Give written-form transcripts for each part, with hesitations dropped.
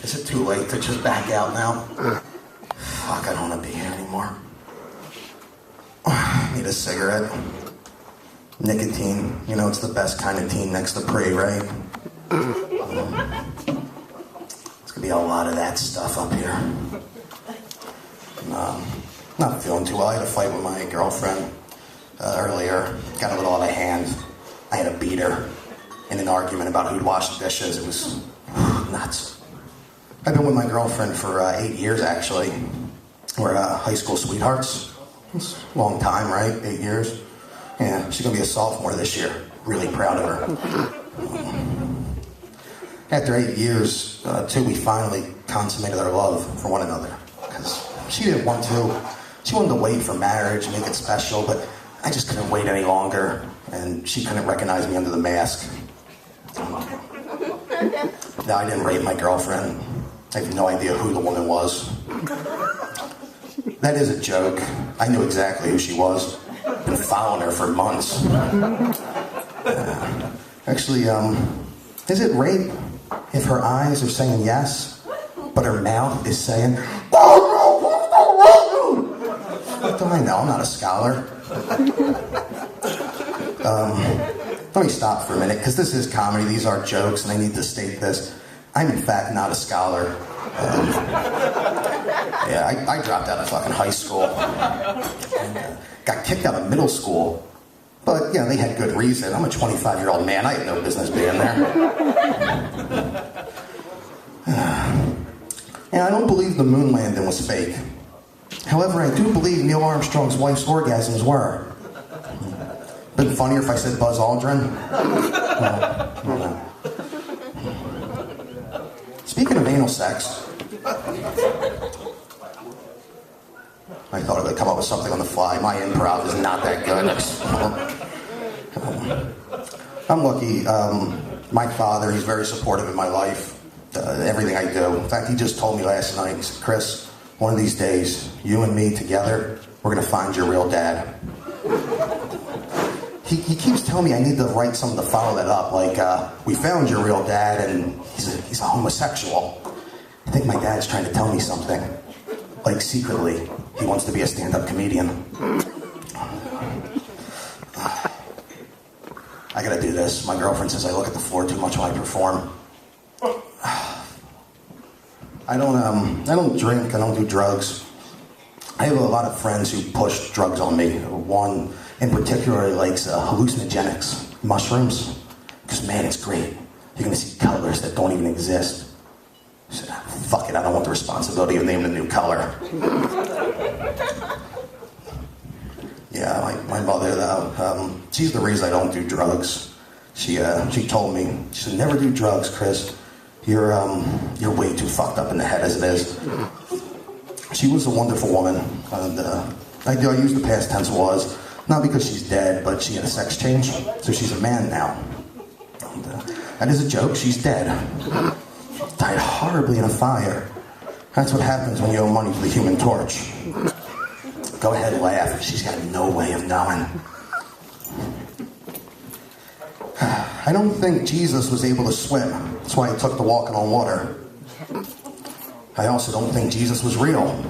Is it too late to just back out now? Fuck, I don't want to be here anymore. Need a cigarette. Nicotine. You know, it's the best kind of teen next to pre, right? It's gonna be a lot of that stuff up here. Not feeling too well. I had a fight with my girlfriend earlier. Got a little out of hand. I had to beat her in an argument about who'd wash the dishes. It was nuts. I've been with my girlfriend for 8 years, actually. We're high school sweethearts. It's a long time, right? 8 years. Yeah, she's going to be a sophomore this year. Really proud of her. After 8 years, too, we finally consummated our love for one another. Because she didn't want to. She wanted to wait for marriage, make it special, but I just couldn't wait any longer. And she couldn't recognize me under the mask. No, I didn't rape my girlfriend. I have no idea who the woman was. That is a joke. I knew exactly who she was. Been following her for months. Actually, is it rape if her eyes are saying yes, but her mouth is saying, what do I know? I'm not a scholar. Let me stop for a minute, because this is comedy. These are jokes, and I need to state this. I'm, in fact, not a scholar. I dropped out of fucking high school. And, got kicked out of middle school. But, yeah, they had good reason. I'm a 25-year-old man. I had no business being there. And I don't believe the moon landing was fake. However, I do believe Neil Armstrong's wife's orgasms were. Been funnier if I said Buzz Aldrin? No. Speaking of anal sex, I thought I would come up with something on the fly. My improv is not that good. I'm lucky. My father, he's very supportive in my life, everything I do. In fact, he just told me last night, he said, Chris, one of these days, you and me together, we're going to find your real dad. He keeps telling me I need to write something to follow that up, like, we found your real dad, and he's a homosexual. I think my dad's trying to tell me something. Like, secretly, he wants to be a stand-up comedian. I gotta do this. My girlfriend says I look at the floor too much when I perform. I don't drink, I don't do drugs. I have a lot of friends who push drugs on me. One in particular likes hallucinogenics, mushrooms. Because, man, it's great. You're gonna see colors that don't even exist. I said, fuck it, I don't want the responsibility of naming a new color. Yeah, my mother, she's the reason I don't do drugs. She told me, she said, never do drugs, Chris. You're way too fucked up in the head as it is. She was a wonderful woman, and I use the past tense was, not because she's dead, but she had a sex change, so she's a man now. And, that is a joke, she's dead. Died horribly in a fire. That's what happens when you owe money to the Human Torch. Go ahead, laugh. She's got no way of knowing. I don't think Jesus was able to swim. That's why he took to walking on water. I also don't think Jesus was real.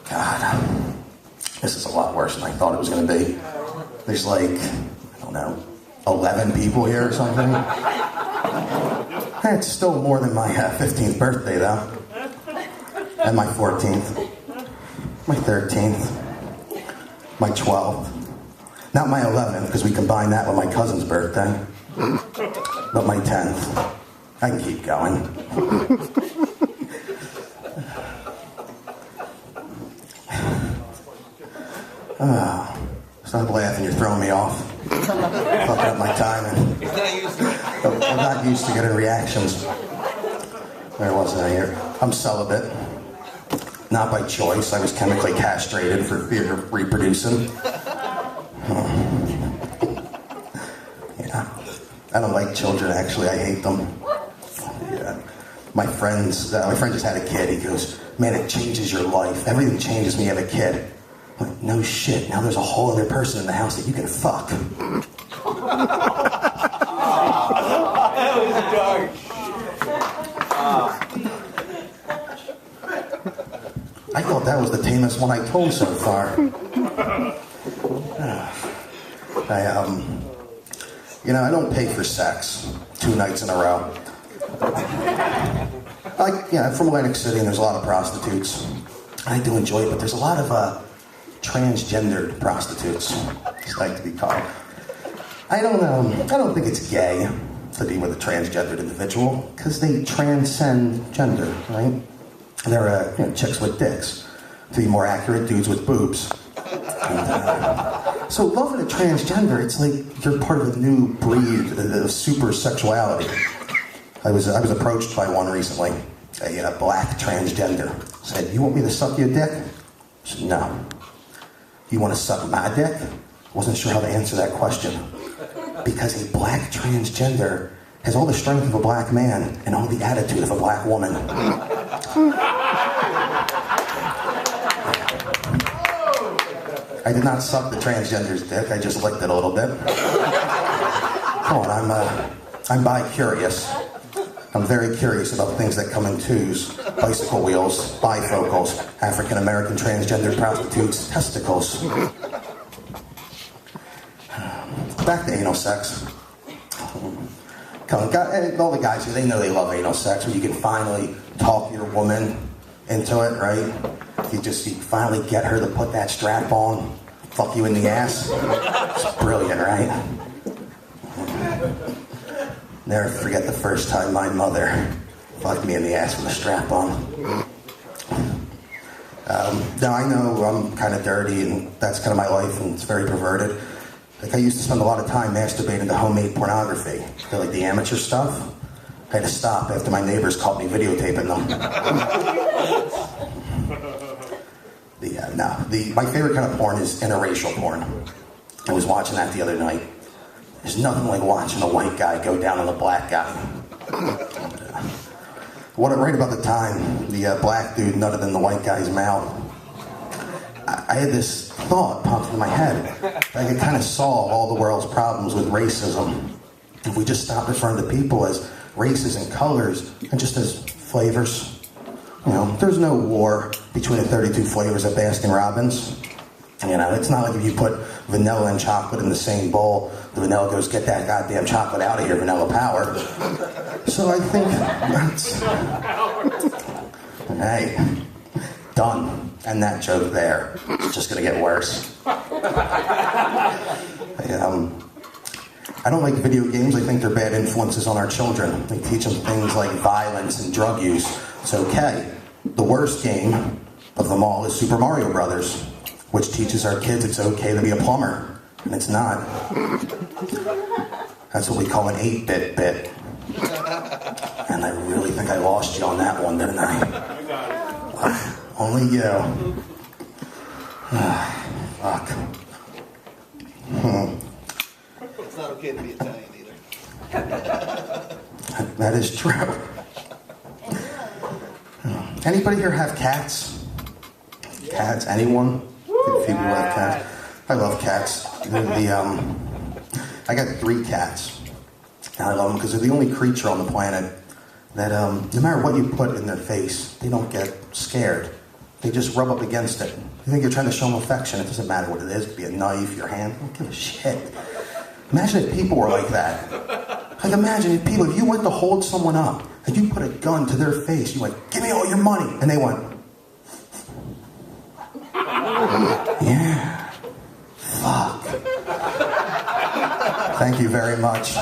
God, this is a lot worse than I thought it was going to be. There's like, I don't know, 11 people here or something. It's still more than my 15th birthday, though. And my 14th. My 13th. My 12th. Not my 11th, because we combined that with my cousin's birthday. But my 10th. I can keep going. Stop laughing, you're throwing me off. Fucking up my timing. I'm not used to getting reactions. Where was I here? I'm celibate. Not by choice. I was chemically castrated for fear of reproducing. Yeah. I don't like children, actually. I hate them. Yeah. My friend just had a kid. He goes, man, it changes your life. Everything changes when you have a kid. I'm like, no shit, now there's a whole other person in the house that you can fuck. That was dark. I thought that was the tamest one I told so far. I don't pay for sex 2 nights in a row. I'm from Atlantic City and there's a lot of prostitutes. I do enjoy it, but there's a lot of transgendered prostitutes, as I like to be called. I don't think it's gay to be with a transgendered individual, because they transcend gender, right? They're chicks with dicks. To be more accurate, dudes with boobs. And, so loving a transgender, it's like you're part of a new breed of super sexuality. I was approached by one recently, a black transgender. Said, "You want me to suck your dick?" I said, "No." "You want to suck my dick?" Wasn't sure how to answer that question. Because a black transgender has all the strength of a black man and all the attitude of a black woman. I did not suck the transgender's dick, I just licked it a little bit. Come on, I'm bi-curious. I'm very curious about things that come in twos. Bicycle wheels, bifocals, African-American transgender prostitutes, testicles. Back to anal sex. All the guys here, they know they love anal sex, when you can finally talk your woman into it, right? You finally get her to put that strap on, fuck you in the ass. It's brilliant, right? Never forget the first time my mother fucked me in the ass with a strap on. Now I know I'm kind of dirty and that's kind of my life and it's very perverted. Like I used to spend a lot of time masturbating to homemade pornography, like the amateur stuff. I had to stop after my neighbors caught me videotaping them. My favorite kind of porn is interracial porn. I was watching that the other night. There's nothing like watching a white guy go down on a black guy. Right about the time the black dude nutted in the white guy's mouth, I had this thought pop into my head. I could kind of solve all the world's problems with racism if we just stopped referring to people as races and colors and just as flavors. There's no war between the 32 flavors of Baskin-Robbins. It's not like if you put vanilla and chocolate in the same bowl, the vanilla goes, "Get that goddamn chocolate out of here, vanilla power." So I think that's... Hey, done. And that joke there. It's just going to get worse. I don't like video games. I think they're bad influences on our children. They teach them things like violence and drug use. It's okay. The worst game of them all is Super Mario Brothers, which teaches our kids it's okay to be a plumber. And it's not. That's what we call an 8-bit bit. And I really think I lost you on that one, didn't I? Only you. Fuck. It's not okay to be Italian either. That is true. Anybody here have cats? Cats? Anyone? People have cats. I love cats. I got 3 cats. And I love them because they're the only creature on the planet that no matter what you put in their face, they don't get scared. They just rub up against it. You think you're trying to show them affection. It doesn't matter what it is. It could be a knife, your hand. I don't give a shit. Imagine if people were like that. Like imagine if you went to hold someone up and you put a gun to their face. You went, "Give me all your money." And they went, "Yeah. Fuck." Thank you very much.